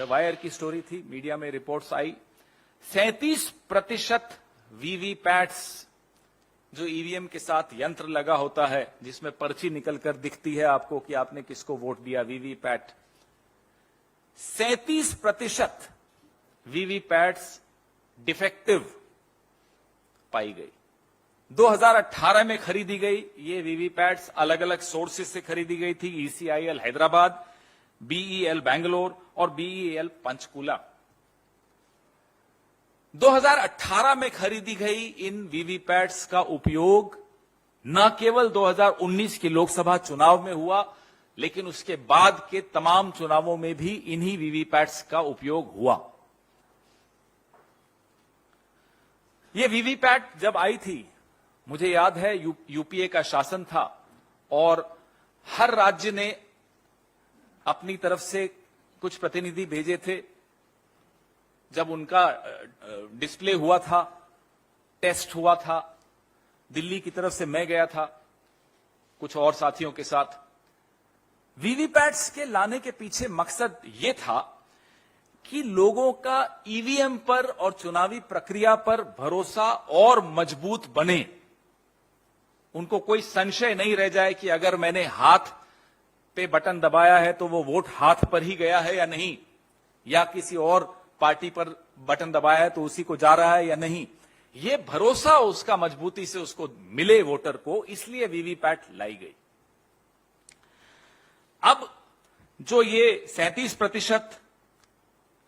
Wire की story थी, media में रिपोर्ट्स आई, 37% वीवीपैट्स जो ईवीएम के साथ यंत्र लगा होता है जिसमें पर्ची निकलकर दिखती है आपको कि आपने किसको वोट दिया, वीवीपैट, 37% वीवीपैट्स डिफेक्टिव पाई गई। 2018 में खरीदी गई ये वीवीपैट्स, अलग अलग सोर्सेज से खरीदी गई थी, ईसीआईएल हैदराबाद, बीईएल बैंगलोर और बीईएल पंचकुला। 2018 में खरीदी गई इन वीवीपैट्स का उपयोग न केवल 2019 के लोकसभा चुनाव में हुआ, लेकिन उसके बाद के तमाम चुनावों में भी इन्हीं वीवीपैट्स का उपयोग हुआ। ये वीवीपैट जब आई थी, मुझे याद है यूपीए का शासन था और हर राज्य ने अपनी तरफ से कुछ प्रतिनिधि भेजे थे। जब उनका डिस्प्ले हुआ था, टेस्ट हुआ था, दिल्ली की तरफ से मैं गया था कुछ और साथियों के साथ। वीवीपैट्स के लाने के पीछे मकसद यह था कि लोगों का ईवीएम पर और चुनावी प्रक्रिया पर भरोसा और मजबूत बने। उनको कोई संशय नहीं रह जाए कि अगर मैंने हाथ पे बटन दबाया है तो वो वोट हाथ पर ही गया है या नहीं, या किसी और पार्टी पर बटन दबाया है तो उसी को जा रहा है या नहीं। ये भरोसा उसका मजबूती से उसको मिले वोटर को, इसलिए वीवीपैट लाई गई। अब जो ये 37%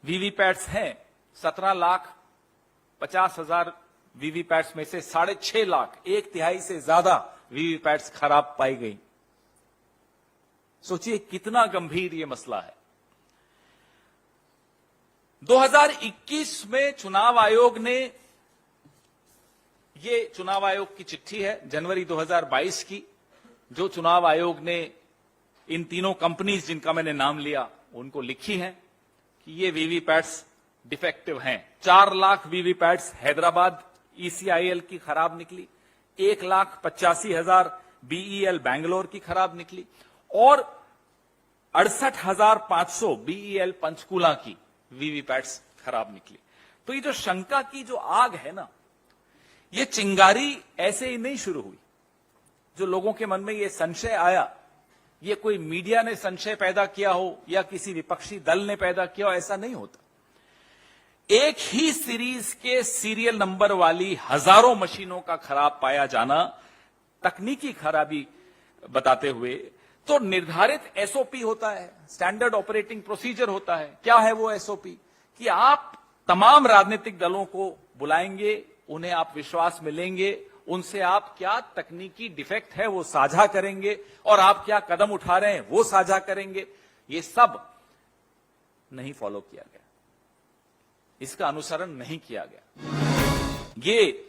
वीवीपैट्स हैं, 17,50,000 वीवीपैट्स में से 6.5 लाख, 1/3 से ज्यादा वीवीपैट्स खराब पाई गई। सोचिए कितना गंभीर ये मसला है। 2021 में चुनाव आयोग ने, ये चुनाव आयोग की चिट्ठी है जनवरी 2022 की, जो चुनाव आयोग ने इन तीनों कंपनीज जिनका मैंने नाम लिया उनको लिखी है कि ये वीवीपैट्स डिफेक्टिव हैं। 4 लाख वीवीपैट्स हैदराबाद ईसीआईएल की खराब निकली, 1,85,000 बीईएल बैंगलोर की खराब निकली और 68,500 बीईएल पंचकुला की वीवीपैट्स खराब निकली। तो ये जो शंका की जो आग है ना, ये चिंगारी ऐसे ही नहीं शुरू हुई। जो लोगों के मन में ये संशय आया, ये कोई मीडिया ने संशय पैदा किया हो या किसी विपक्षी दल ने पैदा किया हो, ऐसा नहीं होता। एक ही सीरीज के सीरियल नंबर वाली हजारों मशीनों का खराब पाया जाना, तकनीकी खराबी बताते हुए, तो निर्धारित एसओपी होता है, स्टैंडर्ड ऑपरेटिंग प्रोसीजर होता है। क्या है वो एसओपी? कि आप तमाम राजनीतिक दलों को बुलाएंगे, उन्हें आप विश्वास में लेंगे, उनसे आप क्या तकनीकी डिफेक्ट है वो साझा करेंगे और आप क्या कदम उठा रहे हैं वो साझा करेंगे। ये सब नहीं फॉलो किया गया, इसका अनुसरण नहीं किया गया। ये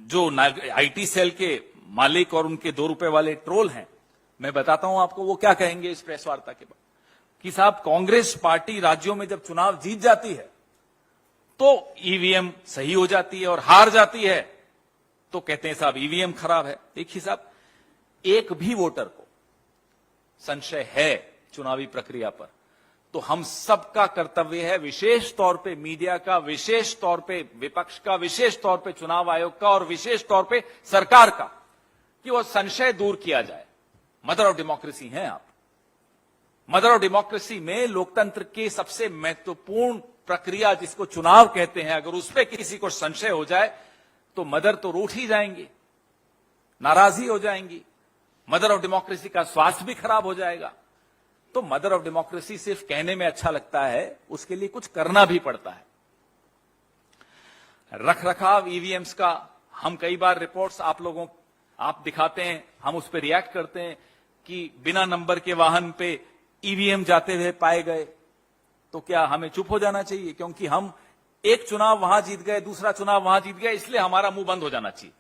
जो आईटी सेल के मालिक और उनके 2 रुपए वाले ट्रोल हैं, मैं बताता हूं आपको वो क्या कहेंगे इस प्रेस वार्ता के बाद कि साहब, कांग्रेस पार्टी राज्यों में जब चुनाव जीत जाती है तो ईवीएम सही हो जाती है और हार जाती है तो कहते हैं साहब ईवीएम खराब है। देखिए साहब, एक भी वोटर को संशय है चुनावी प्रक्रिया पर तो हम सबका कर्तव्य है, विशेष तौर पे मीडिया का, विशेष तौर पे विपक्ष का, विशेष तौर पे चुनाव आयोग का और विशेष तौर पे सरकार का, कि वो संशय दूर किया जाए। मदर ऑफ डेमोक्रेसी हैं आप। मदर ऑफ डेमोक्रेसी में लोकतंत्र की सबसे महत्वपूर्ण प्रक्रिया जिसको चुनाव कहते हैं, अगर उस पर किसी को संशय हो जाए तो मदर तो रूठ ही जाएंगी, नाराज ही हो जाएंगी, मदर ऑफ डेमोक्रेसी का स्वास्थ्य भी खराब हो जाएगा। तो मदर ऑफ डेमोक्रेसी सिर्फ कहने में अच्छा लगता है, उसके लिए कुछ करना भी पड़ता है। रखरखाव ईवीएम्स का हम कई बार रिपोर्ट्स आप दिखाते हैं, हम उस पर रिएक्ट करते हैं कि बिना नंबर के वाहन पे ईवीएम जाते हुए पाए गए, तो क्या हमें चुप हो जाना चाहिए क्योंकि हम एक चुनाव वहां जीत गए, दूसरा चुनाव वहां जीत गए, इसलिए हमारा मुंह बंद हो जाना चाहिए?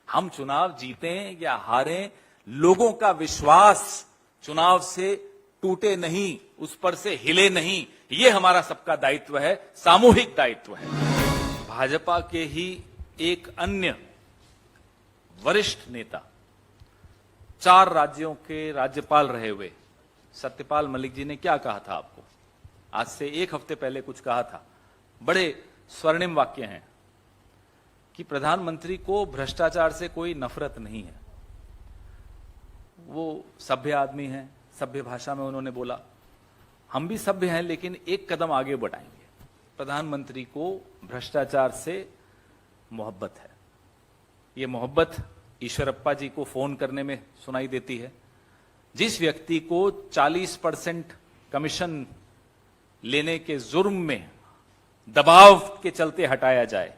हम चुनाव जीतें या हारें, लोगों का विश्वास चुनाव से टूटे नहीं, उस पर से हिले नहीं, ये हमारा सबका दायित्व है, सामूहिक दायित्व है। भाजपा के ही एक अन्य वरिष्ठ नेता, 4 राज्यों के राज्यपाल रहे हुए सत्यपाल मलिक जी ने क्या कहा था आपको? आज से 1 हफ्ते पहले कुछ कहा था, बड़े स्वर्णिम वाक्य हैं कि प्रधानमंत्री को भ्रष्टाचार से कोई नफरत नहीं है, वो सभ्य आदमी हैं, सभ्य भाषा में उन्होंने बोला, हम भी सभ्य हैं लेकिन एक कदम आगे बढ़ाएंगे। प्रधानमंत्री को भ्रष्टाचार से मोहब्बत है। ये मोहब्बत ईश्वरप्पा जी को फोन करने में सुनाई देती है। जिस व्यक्ति को 40% कमीशन लेने के जुर्म में दबाव के चलते हटाया जाए,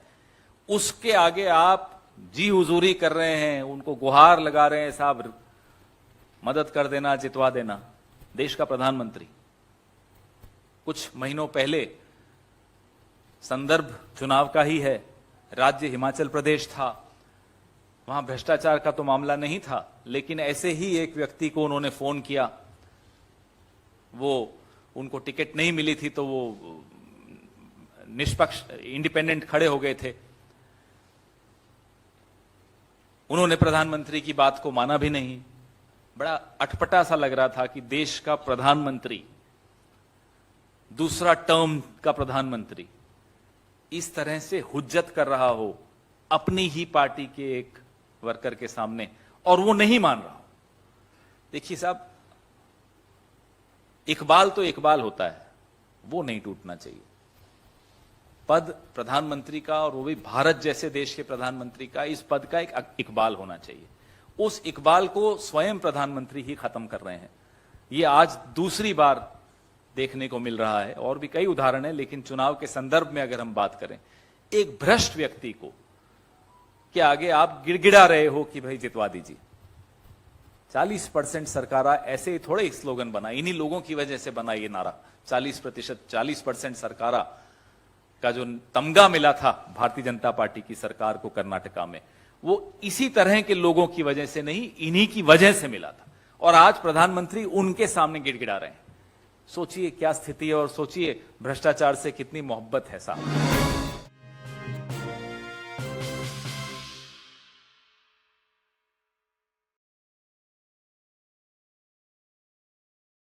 उसके आगे आप जी हुजूरी कर रहे हैं, उनको गुहार लगा रहे हैं, साहब मदद कर देना, जितवा देना। देश का प्रधानमंत्री, कुछ महीनों पहले संदर्भ चुनाव का ही है, राज्य हिमाचल प्रदेश था, वहां भ्रष्टाचार का तो मामला नहीं था, लेकिन ऐसे ही एक व्यक्ति को उन्होंने फोन किया, वो उनको टिकट नहीं मिली थी तो वो निष्पक्ष इंडिपेंडेंट खड़े हो गए थे, उन्होंने प्रधानमंत्री की बात को माना भी नहीं। बड़ा अटपटा सा लग रहा था कि देश का प्रधानमंत्री, दूसरा टर्म का प्रधानमंत्री, इस तरह से हुज्जत कर रहा हो अपनी ही पार्टी के एक वर्कर के सामने, और वो नहीं मान रहा हो। देखिए साहब, इकबाल तो इकबाल होता है, वो नहीं टूटना चाहिए। पद प्रधानमंत्री का, और वो भी भारत जैसे देश के प्रधानमंत्री का, इस पद का एक इकबाल होना चाहिए। उस इकबाल को स्वयं प्रधानमंत्री ही खत्म कर रहे हैं। ये आज दूसरी बार देखने को मिल रहा है, और भी कई उदाहरण है, लेकिन चुनाव के संदर्भ में अगर हम बात करें, एक भ्रष्ट व्यक्ति को के आगे आप गिड़गिड़ा रहे हो कि भाई जितवा दीजिए। 40% सरकारा, ऐसे ही थोड़े स्लोगन बना, इन्हीं लोगों की वजह से बना ये नारा। 40% सरकारा का जो तमगा मिला था भारतीय जनता पार्टी की सरकार को कर्नाटका में, वो इसी तरह के लोगों की वजह से नहीं, इन्हीं की वजह से मिला था। और आज प्रधानमंत्री उनके सामने गिड़गिड़ा रहे हैं। सोचिए क्या स्थिति है, और सोचिए भ्रष्टाचार से कितनी मोहब्बत है साहब।